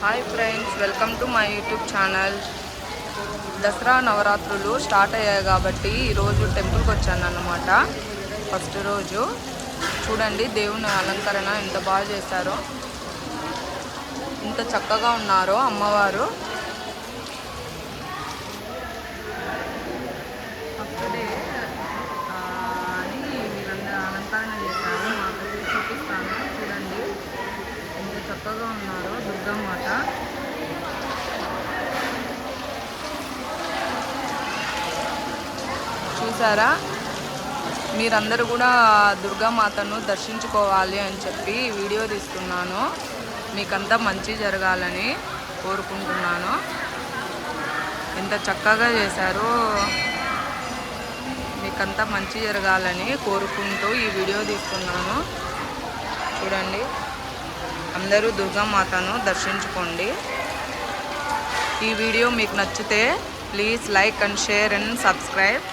Hi friends, welcome to my YouTube channel. Dasara నవరాత్రులు start అయ్యాయి కాబట్టి ఈరోజు టెంపుల్కి వచ్చాను అన్నమాట. ఫస్ట్ రోజు చూడండి, దేవుని అలంకరణ ఎంత బాగా చేశారో, ఎంత చక్కగా ఉన్నారో అమ్మవారు. ఫస్ట్ డే అని వీళ్ళందరూ అలంకరణ చేశారు. మాకు చూపిస్తాను, చూడండి ఎంత చక్కగా ఉన్నారో దుర్గమ్మాత. చూసారా, మీరందరూ కూడా దుర్గామాతను దర్శించుకోవాలి అని చెప్పి వీడియో తీస్తున్నాను. మీకంతా మంచి జరగాలని కోరుకుంటున్నాను. ఎంత చక్కగా చేశారో, మీకంతా మంచి జరగాలని కోరుకుంటూ ఈ వీడియో తీస్తున్నాను. చూడండి, అందరూ దుర్గామాతను దర్శించుకోండి. ఈ వీడియో మీకు నచ్చితే please like and share and subscribe.